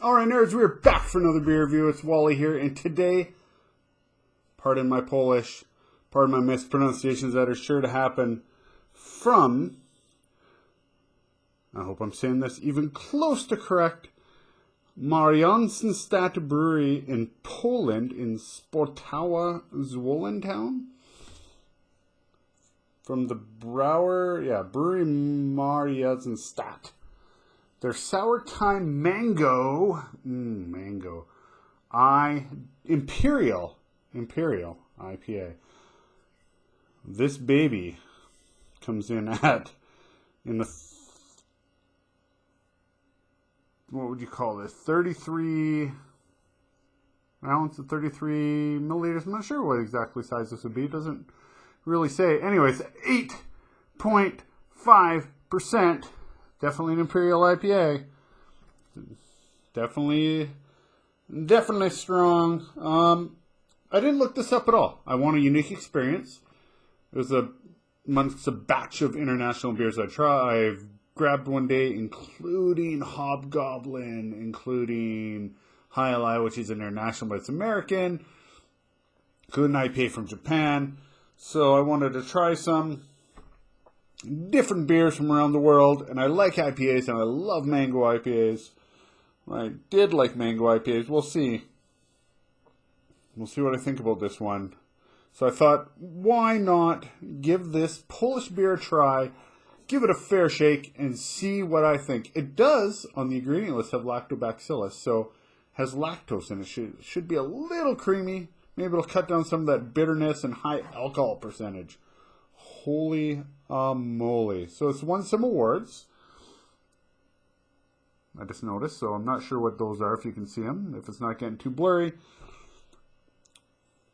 Alright nerds, we're back for another beer review. It's Wally here, and today, pardon my Polish, pardon my mispronunciations that are sure to happen, from, I hope I'm saying this even close to correct, Maryensztadt Brewery in Poland, in Sportawa, Zwolentown. From the Brewery Maryensztadt. Their Sourtime Mango, Imperial IPA. This baby comes in the, what would you call this? 33 ounce of 33 milliliters. I'm not sure what exactly size this would be. It doesn't really say. Anyways, 8.5%. Definitely an Imperial IPA. Definitely strong. I didn't look this up at all. I want a unique experience. It was amongst a batch of international beers I've grabbed one day, including Hobgoblin, including Highlight, which is international, but it's American. Including IPA from Japan. So I wanted to try some different beers from around the world, and I like IPAs, and I love mango IPAs. I did like mango IPAs. We'll see. We'll see what I think about this one. So I thought, why not give this Polish beer a try, give it a fair shake, and see what I think. It does, on the ingredient list, have lactobacillus, so has lactose in it. Should be a little creamy. Maybe it'll cut down some of that bitterness and high alcohol percentage. Holy moly. So it's won some awards. I just noticed, so I'm not sure what those are, if you can see them, if it's not getting too blurry.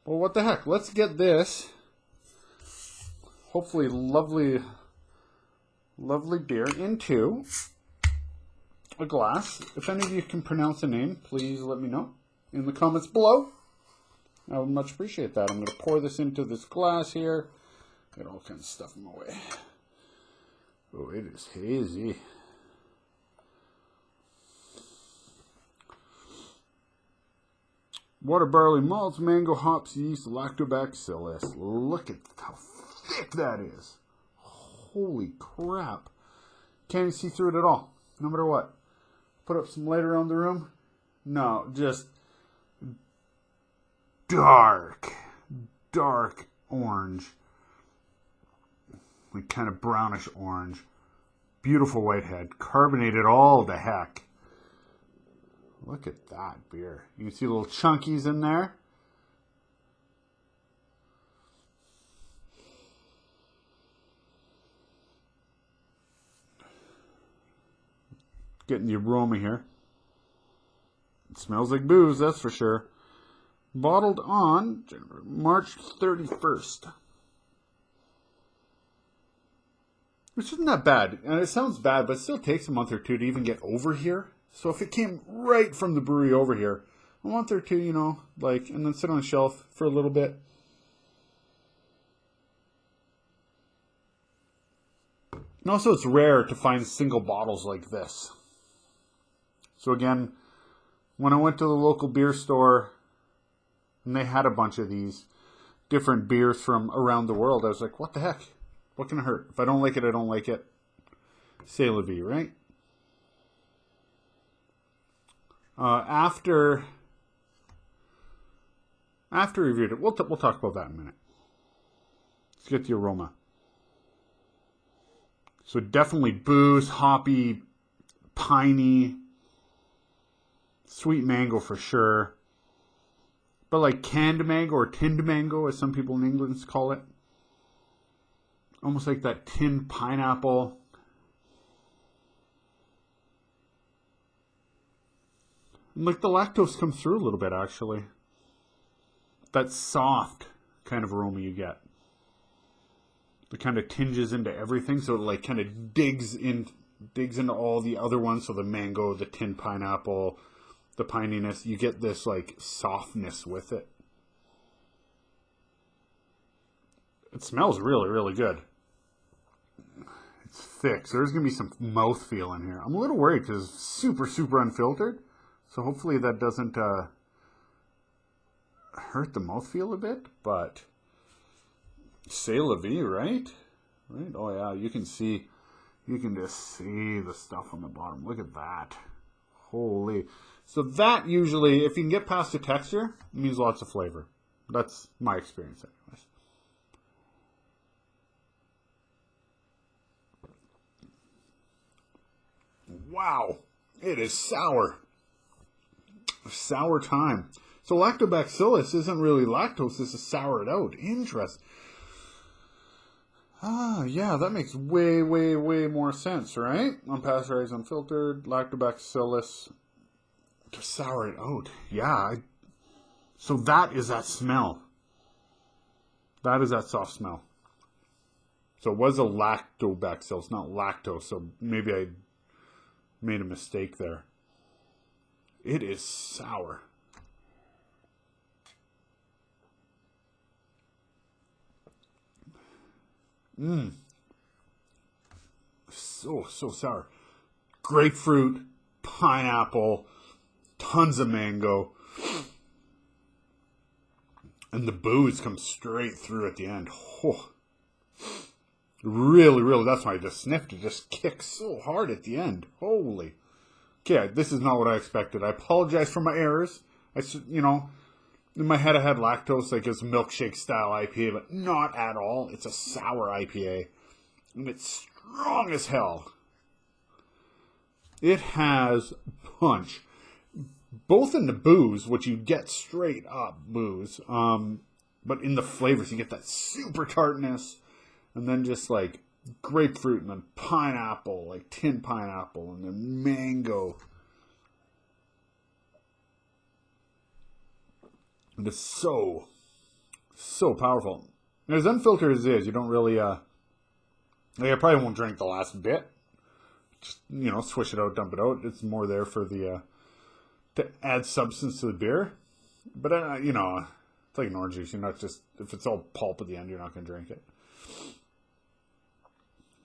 Well, what the heck? Let's get this, hopefully lovely beer, into a glass. If any of you can pronounce the name, please let me know in the comments below. I would much appreciate that. I'm going to pour this into this glass here. Get all kinds of stuff in my way. Oh, it is hazy. Water, barley, malts, mango, hops, yeast, lactobacillus. Look at how thick that is. Holy crap. Can't even see through it at all. No matter what. Put up some light around the room. No, just dark orange. Like kind of brownish orange. Beautiful white head. Carbonated all the heck. Look at that beer. You can see little chunkies in there. Getting the aroma here. It smells like booze, that's for sure. Bottled on March 31st. Which isn't that bad. And it sounds bad, but it still takes a month or two to even get over here. So if it came right from the brewery over here, a month or two, and then sit on a shelf for a little bit. And also it's rare to find single bottles like this. So again, when I went to the local beer store, and they had a bunch of these different beers from around the world, I was like, what the heck? What can it hurt? If I don't like it, I don't like it. C'est la vie, right? After we reviewed it, we'll talk about that in a minute. Let's get the aroma. So definitely booze, hoppy, piney, sweet mango for sure. But like canned mango or tinned mango, as some people in England call it. Almost like that tinned pineapple. And like the lactose comes through a little bit, actually. That soft kind of aroma you get. It kind of tinges into everything, so it like kind of digs into all the other ones. So the mango, the tinned pineapple, the pininess, you get this like softness with it. It smells really, really good. It's thick, so there's going to be some mouthfeel in here. I'm a little worried because it's super, super unfiltered. So hopefully that doesn't hurt the mouthfeel a bit, but c'est la vie, right? Right? Oh yeah, you can just see the stuff on the bottom. Look at that. Holy. So that usually, if you can get past the texture, it means lots of flavor. That's my experience anyways. Wow. It is sour. Sour time. So lactobacillus isn't really lactose, this is soured out. Interesting. Ah, yeah, that makes way, way, way more sense, right? Unpasteurized, unfiltered, lactobacillus to sour it out. Yeah. So that is that smell. That is that soft smell. So it was a lactobacillus, not lactose. So maybe I made a mistake there. It is sour. So sour. Grapefruit, pineapple, tons of mango. And the booze comes straight through at the end. Oh. Really, really, that's why I just sniffed it. Just kicks so hard at the end. Holy. Okay, this is not what I expected. I apologize for my errors. In my head I had lactose, like it's a milkshake style IPA, but not at all. It's a sour IPA. And it's strong as hell. It has punch. Both in the booze, which you get straight up booze, but in the flavors you get that super tartness, and then just like grapefruit and then pineapple, like tin pineapple, and then mango. And it's so powerful. And as unfiltered as it is, you don't really, I probably won't drink the last bit. Just, swish it out, dump it out. It's more there for the, to add substance to the beer. But, it's like an orange juice. You're not just, if it's all pulp at the end, you're not going to drink it.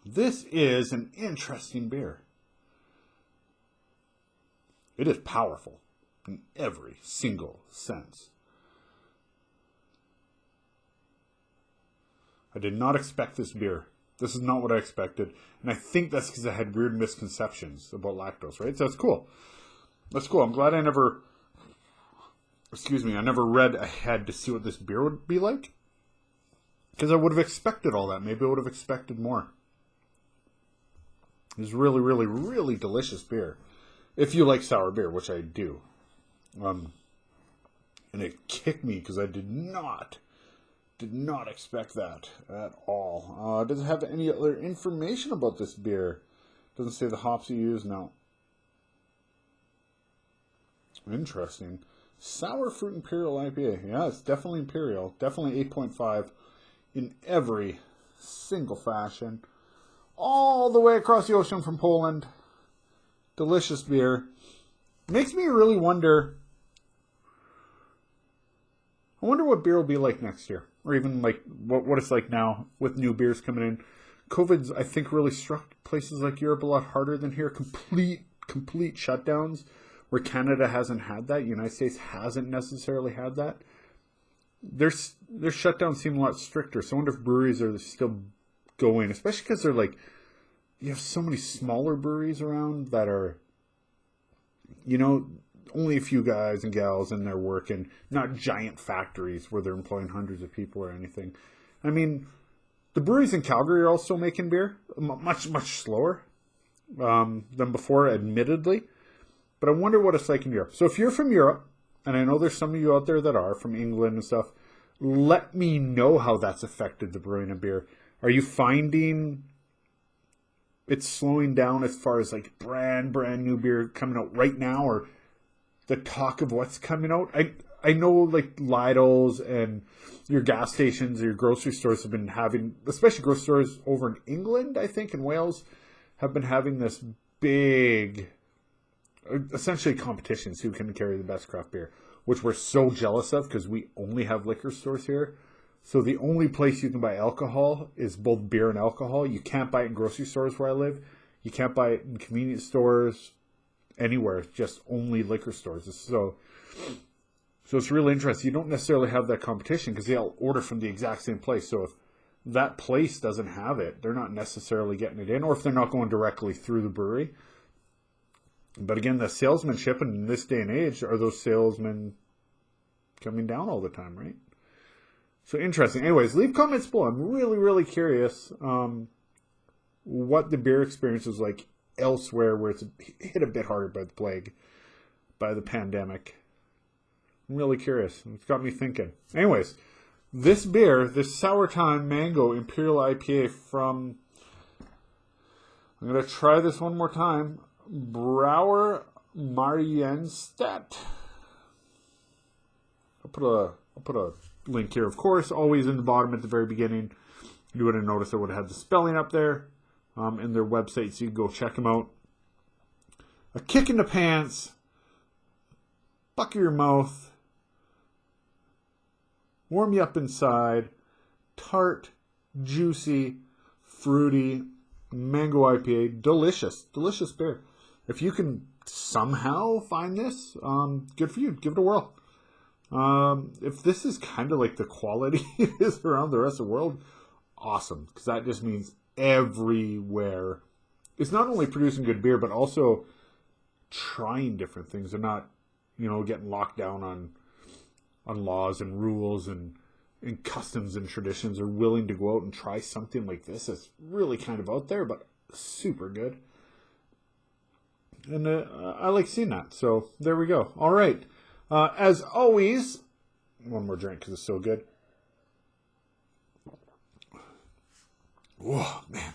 This is an interesting beer. It is powerful in every single sense. I did not expect this beer. This is not what I expected. And I think that's because I had weird misconceptions about lactose, right? So that's cool. That's cool. I'm glad I never read ahead to see what this beer would be like. Because I would have expected all that. Maybe I would have expected more. It's really, really, really delicious beer. If you like sour beer, which I do. And it kicked me because I did not expect that at all. Does it have any other information about this beer? Doesn't say the hops you use. No. Interesting. Sour Fruit Imperial IPA. Yeah, it's definitely Imperial. Definitely 8.5 in every single fashion. All the way across the ocean from Poland. Delicious beer. Makes me really wonder. I wonder what beer will be like next year. Or even like what it's like now with new beers coming in. COVID's, I think, really struck places like Europe a lot harder than here. Complete shutdowns where Canada hasn't had that. United States hasn't necessarily had that. Their shutdowns seem a lot stricter. So I wonder if breweries are still going, especially because they're like, you have so many smaller breweries around that are, only a few guys and gals in there working, not giant factories where they're employing hundreds of people or anything. I mean, the breweries in Calgary are also making beer, much, much slower than before, admittedly. But I wonder what it's like in Europe. So if you're from Europe, and I know there's some of you out there that are from England and stuff, let me know how that's affected the brewing of beer. Are you finding it's slowing down as far as like brand new beer coming out right now, or the talk of what's coming out? I know like Lidl's and your gas stations or your grocery stores have been having, especially grocery stores over in England, I think, in Wales, have been having this big, essentially competitions who can carry the best craft beer, which we're so jealous of because we only have liquor stores here. So the only place you can buy alcohol is both beer and alcohol. You can't buy it in grocery stores where I live. You can't buy it in convenience stores. anywhere, just only liquor stores. So it's really interesting. You don't necessarily have that competition because they'll order from the exact same place. So if that place doesn't have it, they're not necessarily getting it in, or if they're not going directly through the brewery. But again, the salesmanship in this day and age, are those salesmen coming down all the time, right? So interesting. Anyways, leave comments below. I'm really, really curious what the beer experience is like elsewhere where it's hit a bit harder by the plague, by the pandemic. I'm really curious. It's got me thinking. Anyways, this beer, this Sourtime Mango Imperial IPA from, I'm going to try this one more time, Brewery Maryensztadt. I'll put a link here, of course, always in the bottom at the very beginning. You would have noticed I would have had the spelling up there in their website, so you can go check them out. A kick in the pants, buck your mouth, warm you up inside, tart, juicy, fruity, mango IPA, delicious beer. If you can somehow find this, good for you. Give it a whirl. If this is kind of like the quality it is around the rest of the world, awesome. Because that just means everywhere it's not only producing good beer, but also trying different things. They're not, getting locked down on laws and rules and customs and traditions. Are willing to go out and try something like this. It's really kind of out there, but super good. And I like seeing that. So there we go. All right. As always, one more drink because it's so good. Whoa, man.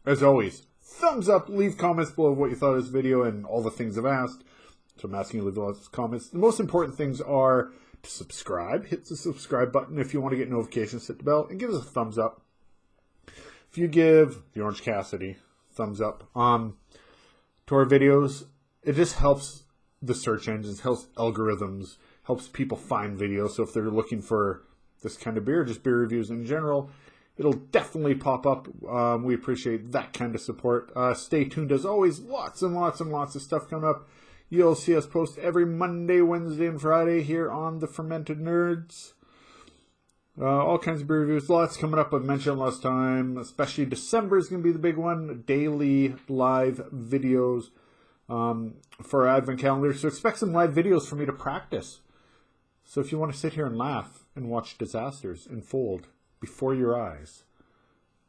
As always, thumbs up, leave comments below what you thought of this video and all the things I've asked. So I'm asking you to leave lots of comments. The most important things are to subscribe. Hit the subscribe button if you want to get notifications. Hit the bell and give us a thumbs up. If you give the Orange Cassidy thumbs up to our videos, it just helps the search engines, helps algorithms, helps people find videos. So if they're looking for this kind of beer, just beer reviews in general, it'll definitely pop up. We appreciate that kind of support. Stay tuned as always. Lots and lots and lots of stuff coming up. You'll see us post every Monday, Wednesday, and Friday here on the Fermented Nerds. All kinds of beer reviews. Lots coming up. I've mentioned last time. Especially December is going to be the big one. Daily live videos for our Advent calendar. So expect some live videos for me to practice. So if you want to sit here and laugh and watch disasters unfold before your eyes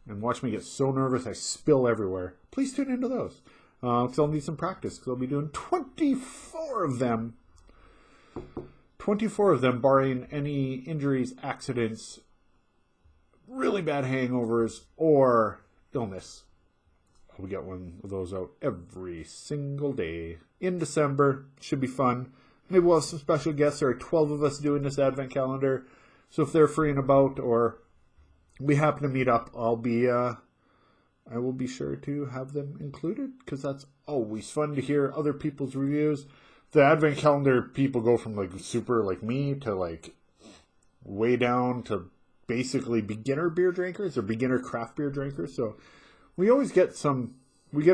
and watch me get so nervous I spill everywhere, please tune into those. Because I'll need some practice. Because I'll be doing 24 of them. 24 of them, barring any injuries, accidents, really bad hangovers, or illness. I'll get one of those out every single day in December. Should be fun. Maybe we'll have some special guests. There are 12 of us doing this Advent calendar. So if they're free and about, or we happen to meet up, I will be sure to have them included, because that's always fun to hear other people's reviews. The Advent calendar people go from like super like me to like way down to basically beginner beer drinkers or beginner craft beer drinkers. So we always get a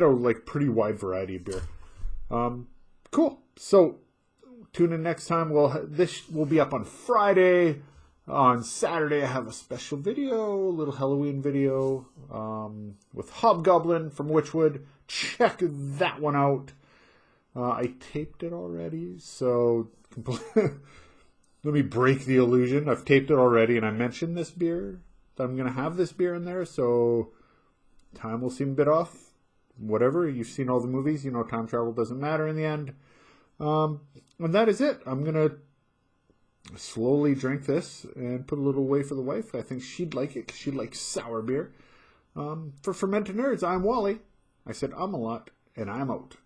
like pretty wide variety of beer. Cool. So tune in next time. This will be up on Friday. On Saturday, I have a special video, a little Halloween video with Hobgoblin from Witchwood. Check that one out. I taped it already, so let me break the illusion. I've taped it already, and I mentioned this beer, that I'm going to have this beer in there, so time will seem a bit off. Whatever, you've seen all the movies, time travel doesn't matter in the end. And that is it. I'm going to slowly drink this and put a little away for the wife. I think she'd like it, because she likes sour beer. For Fermented Nerds, I'm Wally. I said I'm a lot, and I'm out.